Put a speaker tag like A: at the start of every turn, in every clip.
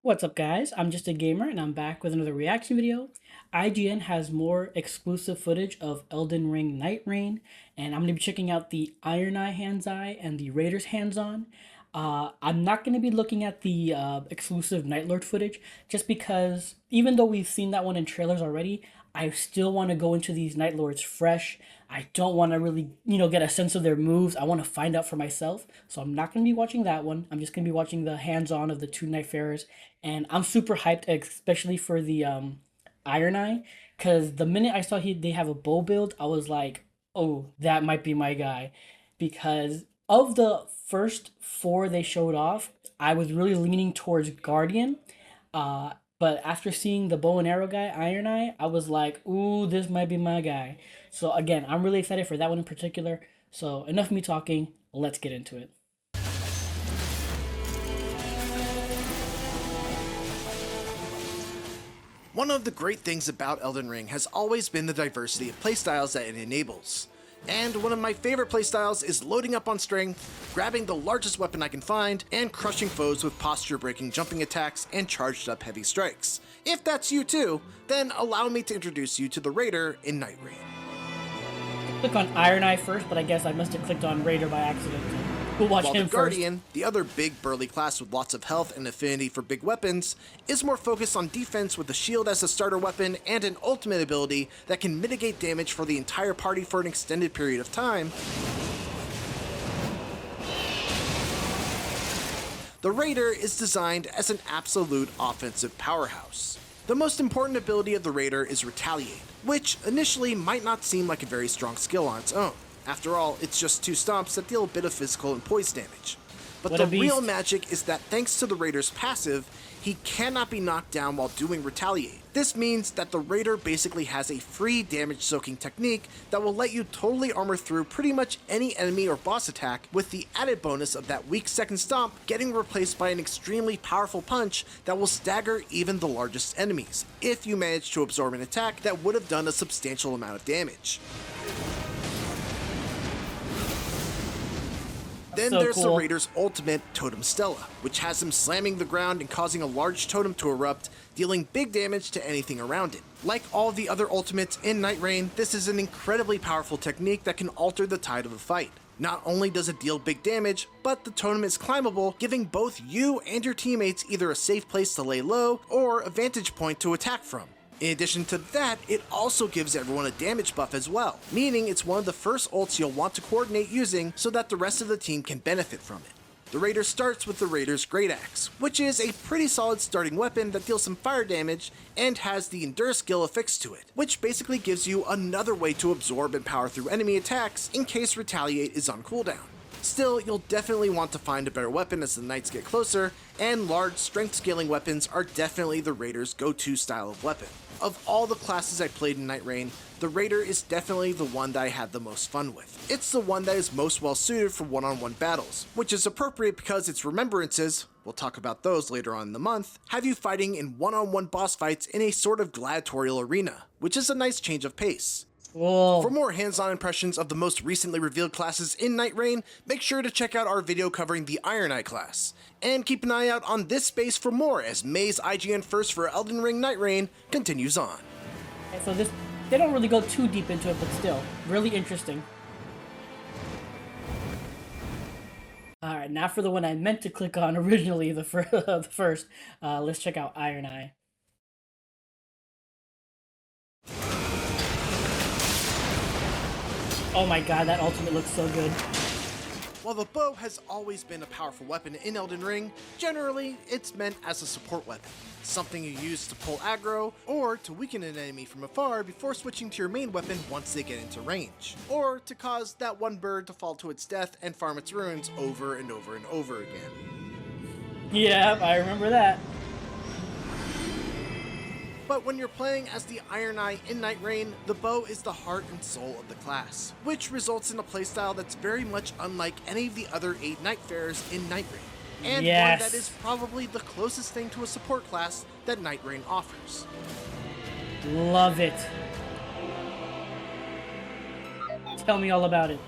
A: What's up guys, I'm just a gamer and I'm back with another reaction video. IGN has more exclusive footage of Elden Ring Nightraign, and I'm going to be checking out the Ironeye hands-eye and the Raiders hands-on. I'm not going to be looking at the exclusive Nightlord footage just because even though we've seen that one in trailers already, I still want to go into these Nightlords fresh. I don't want to really, get a sense of their moves. I want to find out for myself. So I'm not going to be watching that one. I'm just going to be watching the hands-on of the two Nightfarers. And I'm super hyped, especially for the Iron Eye, because the minute I saw they have a bow build, I was like, oh, that might be my guy, because of the first four they showed off, I was really leaning towards Guardian. But after seeing the bow and arrow guy, Iron Eye, I was like, ooh, this might be my guy. So again, I'm really excited for that one in particular. So enough of me talking. Let's get into it.
B: One of the great things about Elden Ring has always been the diversity of playstyles that it enables. And one of my favorite playstyles is loading up on strength, grabbing the largest weapon I can find, and crushing foes with posture-breaking jumping attacks and charged up heavy strikes. If that's you too, then allow me to introduce you to the Raider in Nightraign.
A: Click on Iron Eye first, but I guess I must have clicked on Raider by accident. We'll watch
B: While
A: him
B: the Guardian, the other big burly class with lots of health and affinity for big weapons, is more focused on defense with a shield as a starter weapon and an ultimate ability that can mitigate damage for the entire party for an extended period of time. The Raider is designed as an absolute offensive powerhouse. The most important ability of the Raider is Retaliate, which initially might not seem like a very strong skill on its own. After all, it's just two stomps that deal a bit of physical and poise damage. But the real magic is that thanks to the Raider's passive, he cannot be knocked down while doing Retaliate. This means that the Raider basically has a free damage soaking technique that will let you totally armor through pretty much any enemy or boss attack, with the added bonus of that weak second stomp getting replaced by an extremely powerful punch that will stagger even the largest enemies, if you manage to absorb an attack that would have done a substantial amount of damage. Then there's the Raider's ultimate, Totem Stella, which has him slamming the ground and causing a large totem to erupt, dealing big damage to anything around it. Like all the other ultimates in Nightraign, this is an incredibly powerful technique that can alter the tide of a fight. Not only does it deal big damage, but the totem is climbable, giving both you and your teammates either a safe place to lay low or a vantage point to attack from. In addition to that, it also gives everyone a damage buff as well, meaning it's one of the first ults you'll want to coordinate using so that the rest of the team can benefit from it. The Raider starts with the Raider's Great Axe, which is a pretty solid starting weapon that deals some fire damage and has the Endure skill affixed to it, which basically gives you another way to absorb and power through enemy attacks in case Retaliate is on cooldown. Still, you'll definitely want to find a better weapon as the knights get closer, and large strength scaling weapons are definitely the Raider's go-to style of weapon. Of all the classes I played in Nightraign, the Raider is definitely the one that I had the most fun with. It's the one that is most well suited for one-on-one battles, which is appropriate because its remembrances, we'll talk about those later on in the month, have you fighting in one-on-one boss fights in a sort of gladiatorial arena, which is a nice change of pace.
A: Whoa. For
B: more hands-on impressions of the most recently revealed classes in Nightraign, make sure to check out our video covering the Ironeye class. And keep an eye out on this space for more as May's IGN First for Elden Ring Nightraign continues on.
A: So they don't really go too deep into it, but still, really interesting. Alright, now for the one I meant to click on originally, the first. Let's check out Ironeye. Oh my god, that ultimate looks so good.
B: While the bow has always been a powerful weapon in Elden Ring, generally it's meant as a support weapon. Something you use to pull aggro, or to weaken an enemy from afar before switching to your main weapon once they get into range. Or to cause that one bird to fall to its death and farm its ruins over and over and over again.
A: Yeah, I remember that.
B: But when you're playing as the Ironeye in Nightraign, the bow is the heart and soul of the class, which results in a playstyle that's very much unlike any of the other 8 Nightfarers in Nightraign, and one that is probably the closest thing to a support class that Nightraign offers.
A: Love it. Tell me all about it.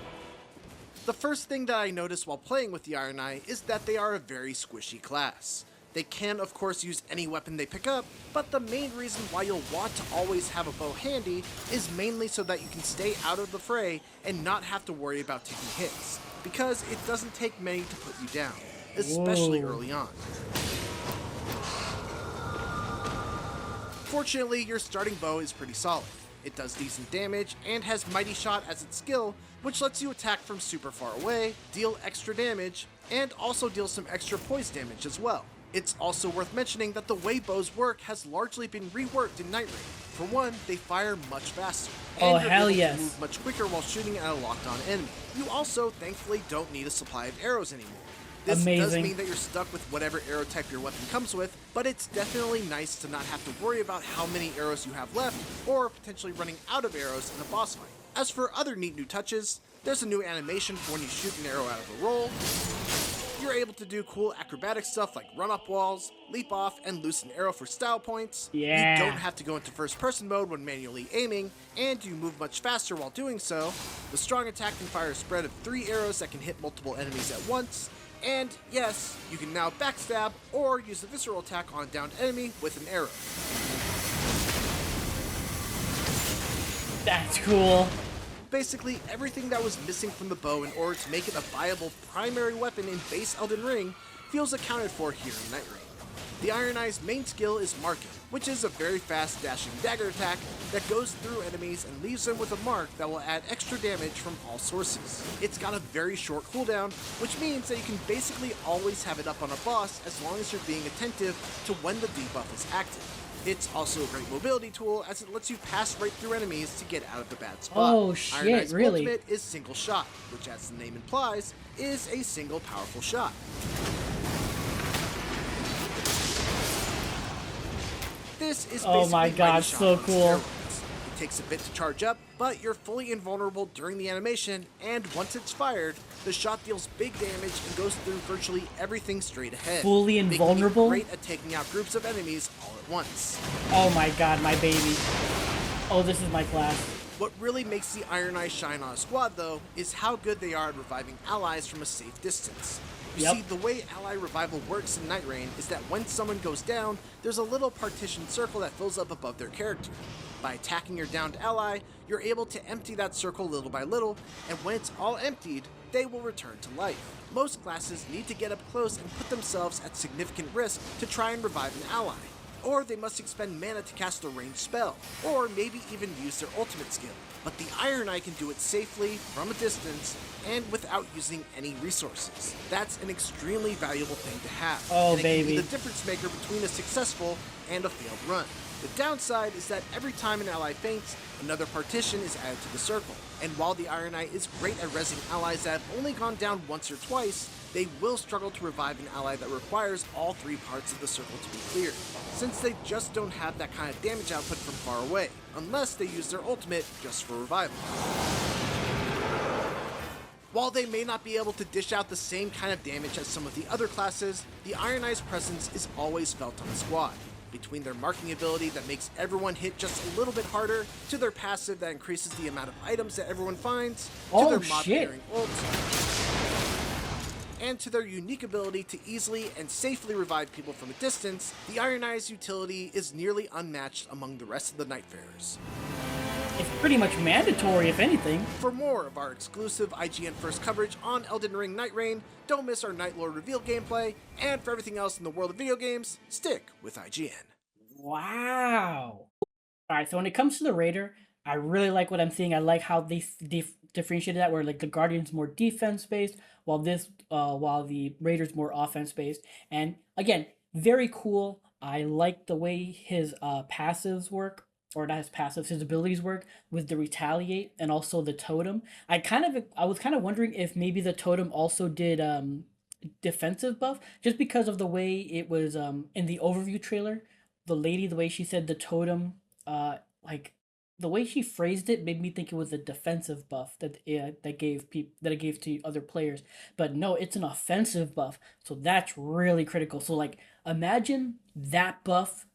B: The first thing that I noticed while playing with the Ironeye is that they are a very squishy class. They can, of course, use any weapon they pick up, but the main reason why you'll want to always have a bow handy is mainly so that you can stay out of the fray and not have to worry about taking hits, because it doesn't take many to put you down, especially
A: Whoa.
B: early on. Fortunately, your starting bow is pretty solid. It does decent damage and has Mighty Shot as its skill, which lets you attack from super far away, deal extra damage, and also deal some extra poise damage as well. It's also worth mentioning that the way bows work has largely been reworked in Night Rain. For one, they fire much faster,
A: Oh,
B: and you're
A: hell
B: able
A: yes.
B: to move much quicker while shooting at a locked-on enemy. You also, thankfully, don't need a supply of arrows anymore. This does
A: Amazing.
B: mean that you're stuck with whatever arrow type your weapon comes with, but it's definitely nice to not have to worry about how many arrows you have left, or potentially running out of arrows in a boss fight. As for other neat new touches, there's a new animation for when you shoot an arrow out of a roll. You're able to do cool acrobatic stuff like run up walls, leap off, and loose an arrow for style points.
A: Yeah.
B: You don't have to go into first person mode when manually aiming, and you move much faster while doing so. The strong attack can fire a spread of 3 arrows that can hit multiple enemies at once. And yes, you can now backstab or use a visceral attack on a downed enemy with an arrow.
A: That's cool.
B: Basically, everything that was missing from the bow in order to make it a viable primary weapon in base Elden Ring feels accounted for here in Night Rain. The Ironeye's main skill is Marking, which is a very fast dashing dagger attack that goes through enemies and leaves them with a mark that will add extra damage from all sources. It's got a very short cooldown, which means that you can basically always have it up on a boss as long as you're being attentive to when the debuff is active. It's also a great mobility tool as it lets you pass right through enemies to get out of the bad spot.
A: Oh, shit,
B: Ironeye's
A: really?
B: ultimate is Single Shot, which as the name implies, is a single powerful shot. This is
A: Oh
B: basically
A: my
B: Mighty
A: god,
B: Shot
A: so
B: on
A: cool.
B: steroids. It takes a bit to charge up, but you're fully invulnerable during the animation, and once it's fired, the shot deals big damage and goes through virtually everything straight ahead.
A: Fully
B: making it
A: invulnerable?
B: great at taking out groups of enemies all at once.
A: Oh my god, my baby. Oh, this is my class.
B: What really makes the Ironeye shine on a squad, though, is how good they are at reviving allies from a safe distance. You
A: Yep.
B: see, the way ally revival works in Night Rain is that when someone goes down, there's a little partitioned circle that fills up above their character. By attacking your downed ally, you're able to empty that circle little by little, and when it's all emptied, they will return to life. Most classes need to get up close and put themselves at significant risk to try and revive an ally. Or they must expend mana to cast a ranged spell, or maybe even use their ultimate skill. But the Ironeye can do it safely, from a distance, and without using any resources. That's an extremely valuable thing to have.
A: Oh,
B: and it can be
A: baby.
B: the difference maker between a successful and a failed run. The downside is that every time an ally faints, another partition is added to the circle. And while the Ironeye is great at rezzing allies that have only gone down once or twice, they will struggle to revive an ally that requires all 3 parts of the circle to be cleared, since they just don't have that kind of damage output from far away, unless they use their ultimate just for revival. While they may not be able to dish out the same kind of damage as some of the other classes, the Ironeye's presence is always felt on the squad. Between their marking ability that makes everyone hit just a little bit harder, to their passive that increases the amount of items that everyone finds,
A: Oh,
B: to their mob
A: shit.
B: clearing ult, and to their unique ability to easily and safely revive people from a distance, the Ironeye's utility is nearly unmatched among the rest of the Nightfarers.
A: It's pretty much mandatory, if anything.
B: For more of our exclusive IGN First coverage on Elden Ring Night Rain, don't miss our Night Lord reveal gameplay, and for everything else in the world of video games, stick with IGN.
A: Wow. Alright, so when it comes to the Raider, I really like what I'm seeing. I like how they differentiated that, where like the Guardian's more defense based, while the Raider's more offense based. And again, very cool. I like the way his passives work, or not his passives, his abilities work with the retaliate and also the totem. I was kind of wondering if maybe the totem also did defensive buff, just because of the way it was in the overview trailer. The lady, the way she said the totem, like the way she phrased it made me think it was a defensive buff that it gave to other players. But no, it's an offensive buff, so that's really critical. So like, imagine that buff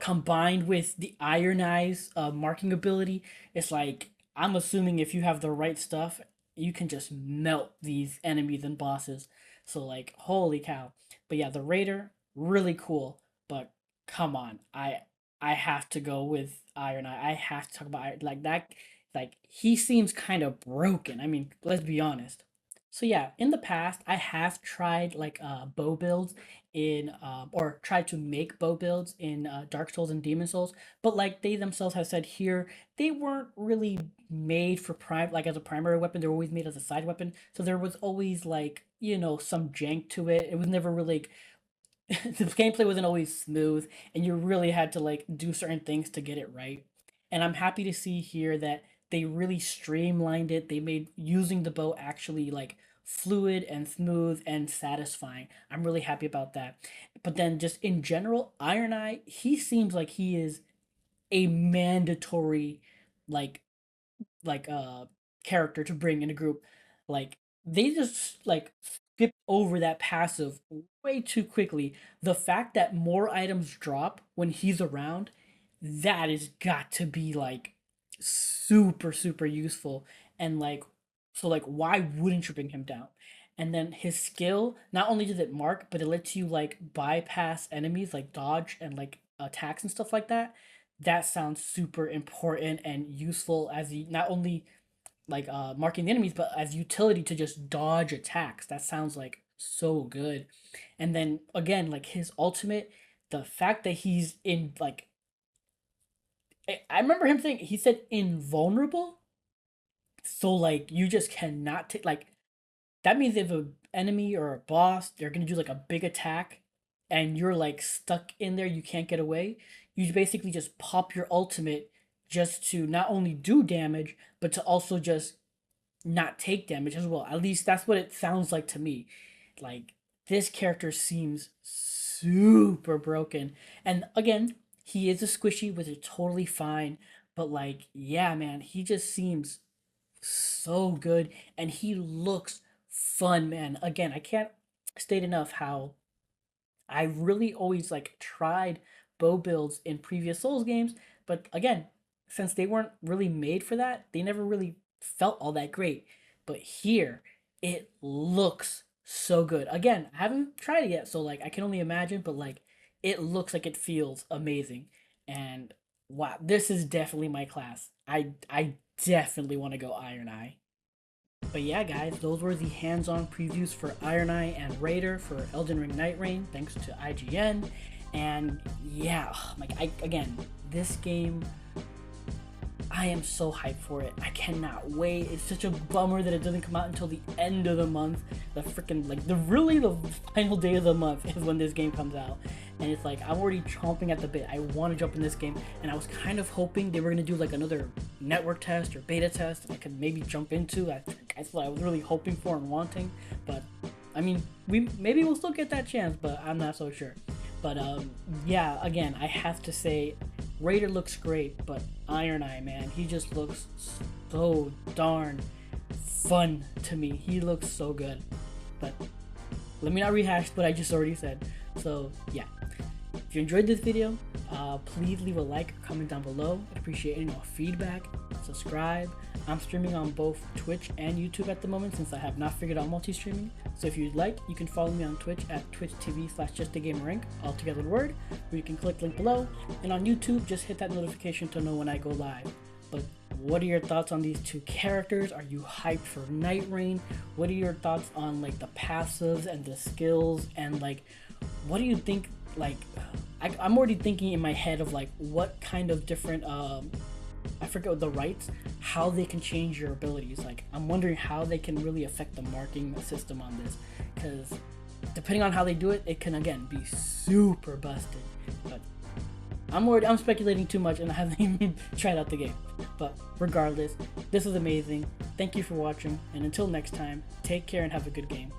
A: combined with the Ironeye's marking ability. It's like, I'm assuming if you have the right stuff, you can just melt these enemies and bosses. So like, holy cow! But yeah, the Raider. really cool. But come on, I have to go with Iron Eye. I have to talk about like that. Like he seems kind of broken. I mean, let's be honest. So yeah, in the past, I have tried like bow builds in or tried to make bow builds in Dark Souls and Demon Souls, but like they themselves have said here, they weren't really made for prime like as a primary weapon. They were always made as a side weapon. So there was always like some jank to it. It was never really the gameplay wasn't always smooth, and you really had to like do certain things to get it right. And I'm happy to see here that they really streamlined it. They made using the bow actually like fluid and smooth and satisfying. I'm really happy about that. But then just in general, Iron Eye, he seems like he is a mandatory like character to bring in a group. Like they just like skip over that passive way too quickly. The fact that more items drop when he's around, that has got to be like super useful. And like so like why wouldn't you bring him down? And then his skill, not only does it mark, but it lets you like bypass enemies, like dodge and like attacks and stuff like that. That sounds super important and useful as he not only like marking the enemies, but as utility to just dodge attacks. That sounds like so good. And then again, like his ultimate, the fact that he's in like I remember him saying he said invulnerable. So like you just cannot take like that means if a enemy or a boss they're gonna do like a big attack and you're like stuck in there, you can't get away. You basically just pop your ultimate just to not only do damage, but to also just not take damage as well. At least that's what it sounds like to me. Like this character seems super broken. And again, he is a squishy, which is totally fine. But like, yeah, man, he just seems so good and he looks fun, man. Again, I can't state enough how I really always like tried bow builds in previous Souls games, but again, since they weren't really made for that, they never really felt all that great. But here, it looks so good. Again, I haven't tried it yet, so like I can only imagine, but like it looks like it feels amazing. And wow, this is definitely my class. I definitely want to go Iron Eye. But yeah, guys, those were the hands-on previews for Ironeye and Raider for Elden Ring Nightrei, thanks to IGN. And yeah, like again, this game, I am so hyped for it. I cannot wait. It's such a bummer that it doesn't come out until the end of the month. The freaking like the final day of the month is when this game comes out. And it's like I'm already chomping at the bit. I want to jump in this game, and I was kind of hoping they were gonna do like another network test or beta test I could maybe jump into. That's what I was really hoping for and wanting. But I mean, we'll still get that chance, but I'm not so sure. But yeah, again, I have to say, Raider looks great, but Iron Eye, man, he just looks so darn fun to me. He looks so good. But let me not rehash what I just already said. So yeah, if you enjoyed this video, please leave a like or comment down below. I'd appreciate any feedback. Subscribe. I'm streaming on both Twitch and YouTube at the moment since I have not figured out multi-streaming. So if you'd like, you can follow me on Twitch at twitch.tv/justagamerink, all together in word, or you can click link below. And on YouTube, just hit that notification to know when I go live. But what are your thoughts on these two characters? Are you hyped for Nightrei? What are your thoughts on like the passives and the skills, and like what do you think? Like I'm already thinking in my head of like what kind of different I forget the rights, how they can change your abilities. Like I'm wondering how they can really affect the marking system on this, because depending on how they do it, it can again be super busted. But I'm speculating too much and I haven't even tried out the game. But regardless, this was amazing. Thank you for watching, and until next time, take care and have a good game.